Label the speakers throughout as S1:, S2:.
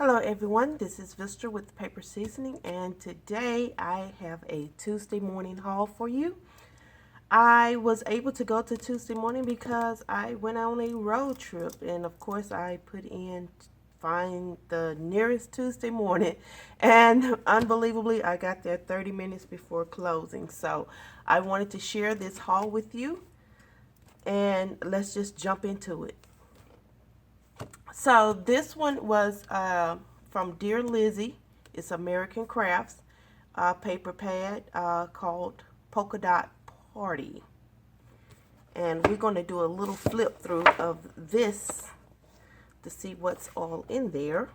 S1: Hello everyone, this is Vista with Paper Seasoning, and today I have a Tuesday morning haul for you. I was able to go to Tuesday morning because I went on a road trip, and of course I put in find the nearest Tuesday morning, and unbelievably I got there 30 minutes before closing. So I wanted to share this haul with you, and let's just jump into it. So this one was from Dear Lizzie. It's American Crafts paper pad called Polka Dot Party. And we're going to do a little flip through of this to see what's all in there.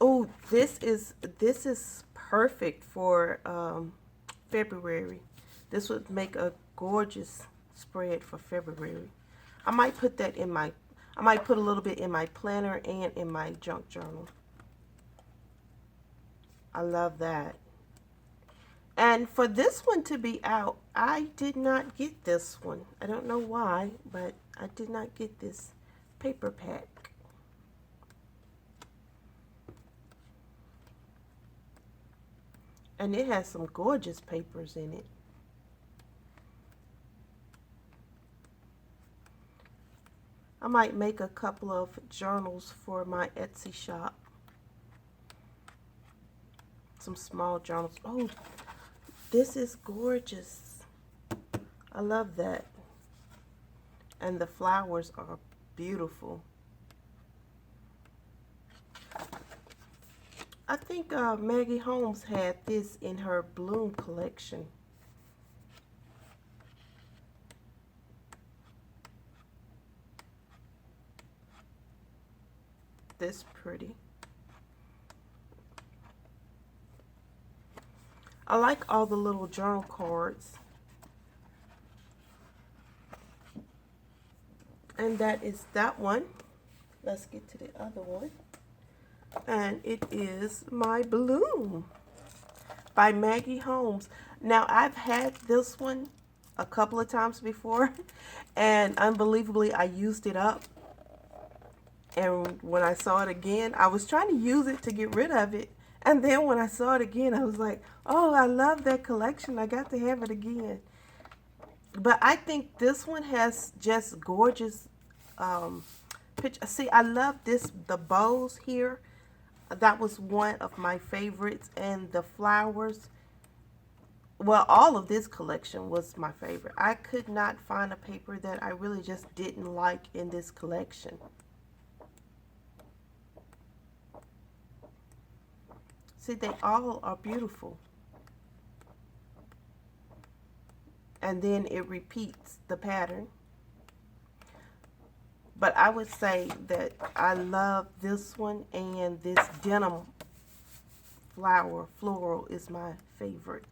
S1: Oh, this is perfect for February. This would make a gorgeous spread for February. I might put that in my, I might put a little bit in my planner and in my junk journal. I love that. And for this one to be out, I did not get this one. I don't know why, but I did not get this paper pack. And it has some gorgeous papers in it. I might make a couple of journals for my Etsy shop. Some small journals. Oh, this is gorgeous. I love that. And the flowers are beautiful. I think Maggie Holmes had this in her Bloom collection. This pretty. I like all the little journal cards. And that is that one. Let's get to the other one. And it is My Bloom by Maggie Holmes. Now, I've had this one a couple of times before, and unbelievably, I used it up. And when I saw it again, I was trying to use it to get rid of it. And then when I saw it again, I was like, oh, I love that collection. I got to have it again. But I think this one has just gorgeous picture. See, I love this, the bows here. That was one of my favorites. And the flowers, well, all of this collection was my favorite. I could not find a paper that I really just didn't like in this collection. See, they all are beautiful. And then it repeats the pattern. But I would say that I love this one, and this denim floral is my favorite.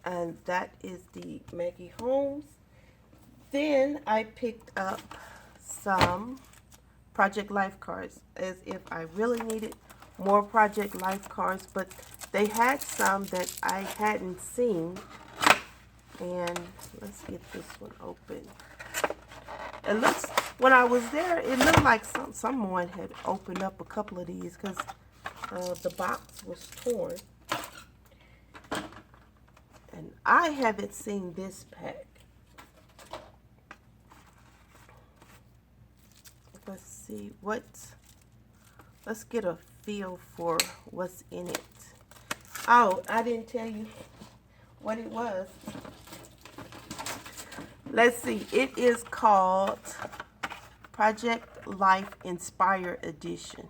S1: And that is the Maggie Holmes. Then I picked up some Project Life cards, as if I really needed more Project Life cards, but they had some that I hadn't seen. And let's get this one open. It looks, when I was there, it looked like someone had opened up a couple of these because the box was torn. And I haven't seen this pack. Let's see let's get a feel for what's in it. Oh, I didn't tell you what it was. Let's see, it is called Project Life Inspire Edition.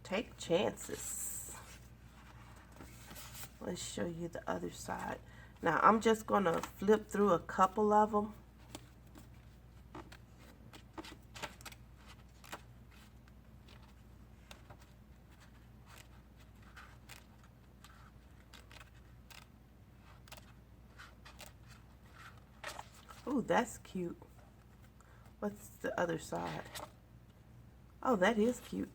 S1: Take chances. Let's show you the other side. Now, I'm just going to flip through a couple of them. Ooh, that's cute. What's the other side? Oh, that is cute.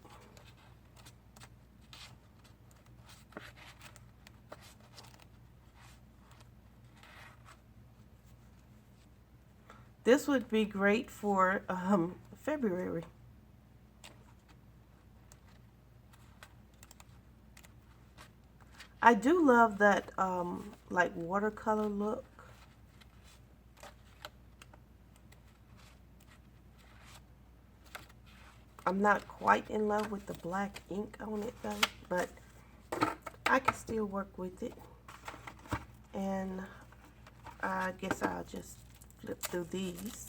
S1: This would be great for February. I do love that like watercolor look. I'm not quite in love with the black ink on it though, but I can still work with it. And I guess I'll just flip through these.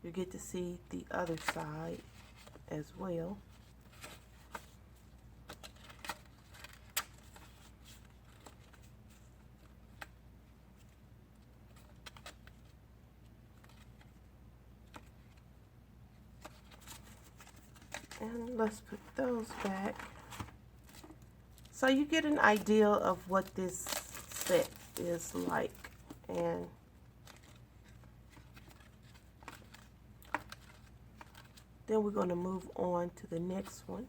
S1: You get to see the other side as well. And let's put those back. So you get an idea of what this set is like. And then we're going to move on to the next one.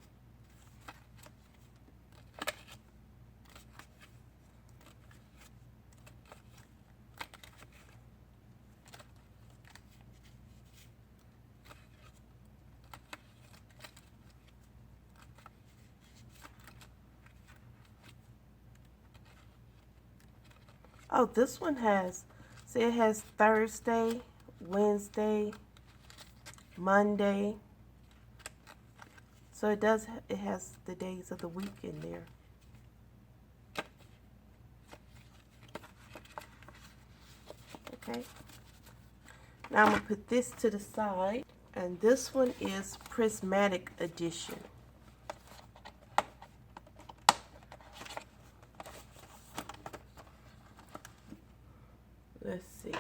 S1: Oh, this one has, see, it has Thursday, Wednesday, Monday. So it does, it has the days of the week in there. Okay. Now I'm going to put this to the side. And this one is Prismatic Edition. Let's see.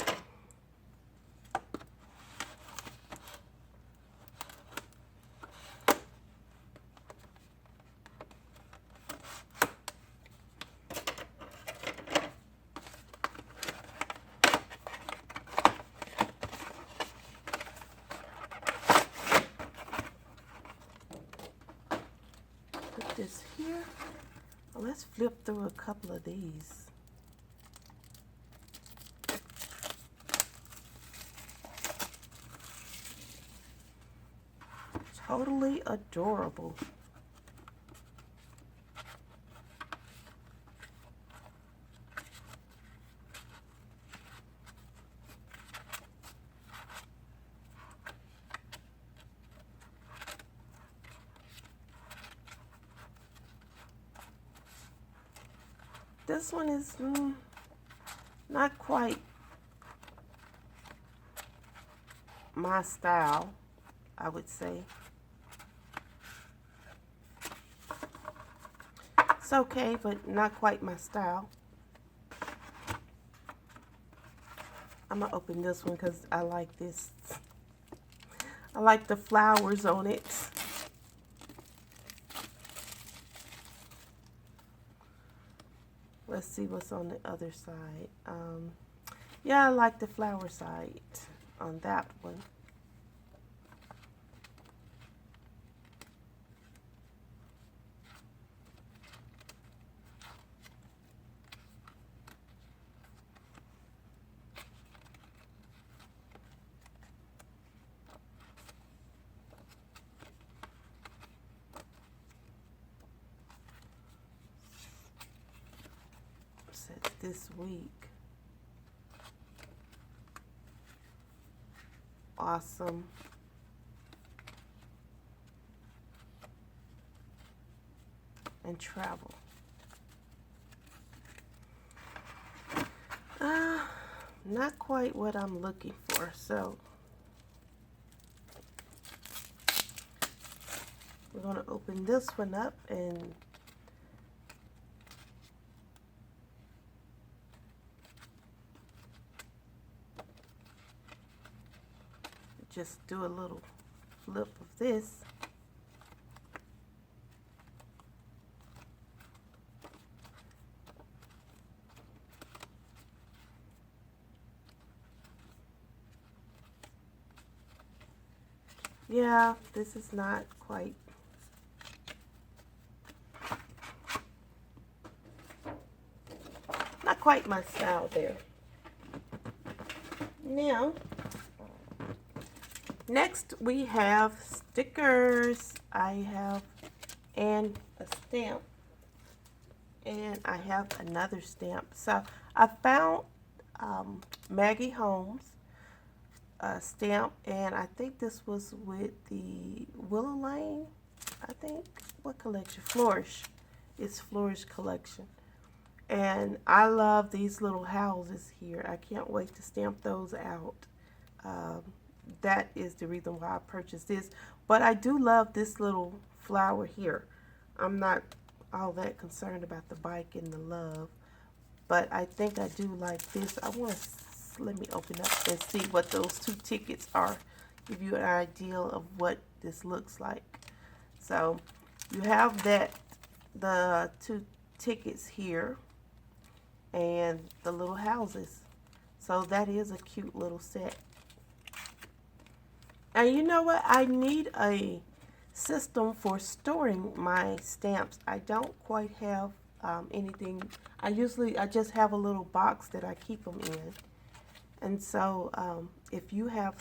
S1: Put this here. Well, let's flip through a couple of these. Totally adorable. This one is not quite my style, I would say. It's okay, but not quite my style. I'm going to open this one because I like this. I like the flowers on it. Let's see what's on the other side. Yeah, I like the flower side on that one. Says this week. Awesome. And travel. Not quite what I'm looking for, so we're going to open this one up and just do a little flip of this. Yeah, this is not quite my style there. Now, next we have stickers. I have and a stamp, and I have another stamp. So I found Maggie Holmes stamp, and I think this was with the Willow Lane. I think, what collection? Flourish. It's Flourish collection. And I love these little houses here. I can't wait to stamp those out. Um, that is the reason why I purchased this. But I do love this little flower here. I'm not all that concerned about the bike and the love, but I think I do like this. I want to, let me open up and see what those 2 tickets are. Give you an idea of what this looks like. So you have that, the 2 tickets here, and the little houses. So that is a cute little set. And you know what? I need a system for storing my stamps. I don't quite have anything. I just have a little box that I keep them in. And so if you have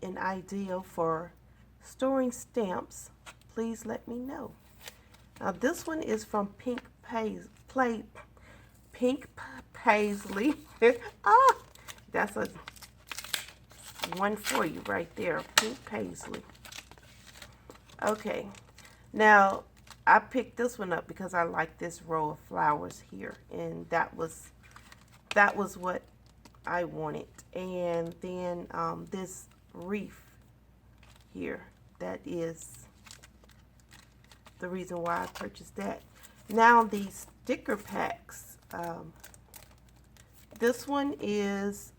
S1: an idea for storing stamps, please let me know. Now this one is from Pink Paisley. Ah, that's a one for you right there, Pink Paisley. Okay, now I picked this one up because I like this row of flowers here, and that was what I wanted. And then this wreath here, that is the reason why I purchased that. Now these sticker packs. This one is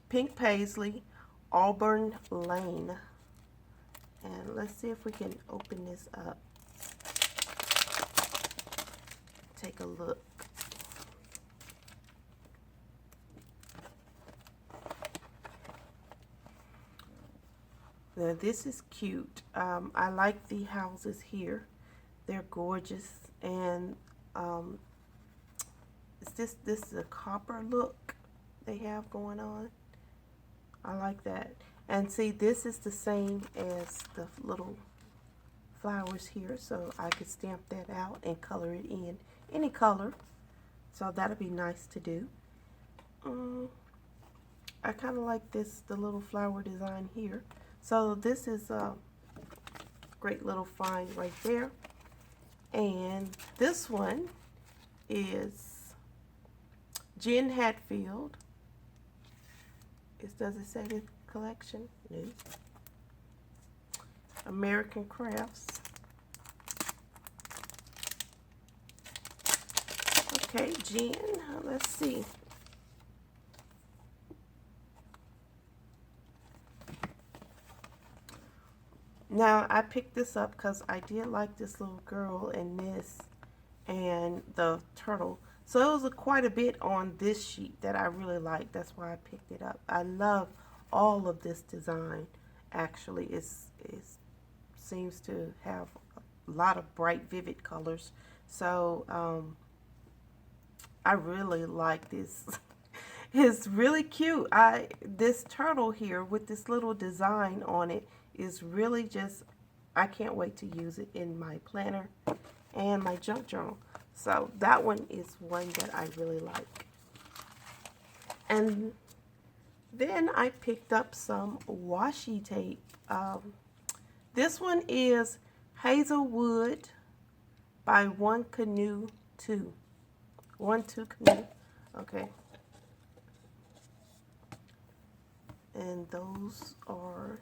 S1: Pink Paisley, Auburn Lane. And let's see if we can open this up. Take a look. Now this is cute. I like the houses here. They're gorgeous, and this is a copper look they have going on. I like that. And see, this is the same as the little flowers here, so I could stamp that out and color it in any color. So that'll be nice to do. I kind of like the little flower design here. So this is a great little find right there. And this one is Jen Hatfield. Does it say the collection? No. American Crafts. Okay, Jen, let's see. Now, I picked this up because I did like this little girl and this and the turtle. So it was quite a bit on this sheet that I really liked. That's why I picked it up. I love all of this design. Actually, it seems to have a lot of bright, vivid colors. So I really like this. It's really cute. This turtle here with this little design on it is really just, I can't wait to use it in my planner and my junk journal. So that one is one that I really like. And then I picked up some washi tape. This one is Hazelwood by One Canoe 2. One Two Canoe. Okay. And those are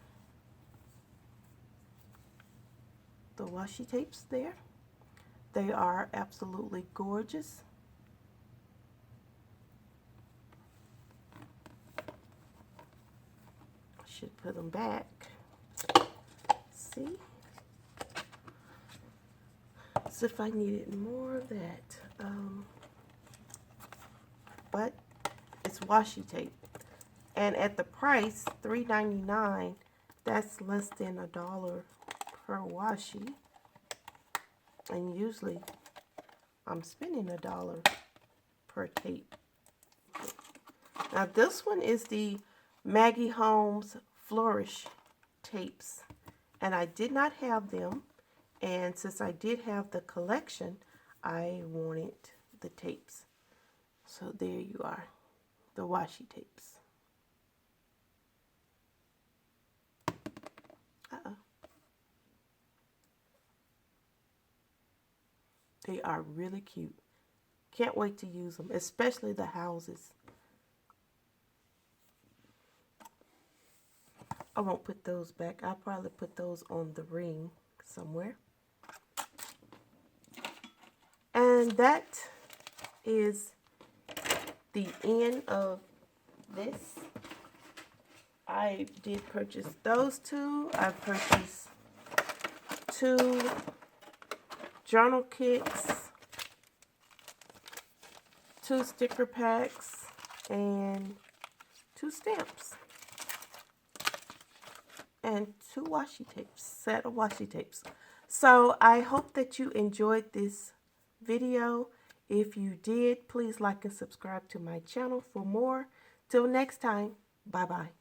S1: the washi tapes there. They are absolutely gorgeous. Should put them back. See? As if I needed more of that. But it's washi tape. And at the price, $3.99, that's less than $1 per washi. And usually, I'm spending $1 per tape. Now this one is the Maggie Holmes Flourish tapes. And I did not have them. And since I did have the collection, I wanted the tapes. So there you are, the washi tapes. They are really cute. Can't wait to use them, especially the houses. I won't put those back. I'll probably put those on the ring somewhere. And that is the end of this. I did purchase those two. I purchased 2 journal kits, 2 sticker packs, and 2 stamps. And 2 washi tapes, set of washi tapes. So I hope that you enjoyed this video. If you did, please like and subscribe to my channel for more. Till next time, bye-bye.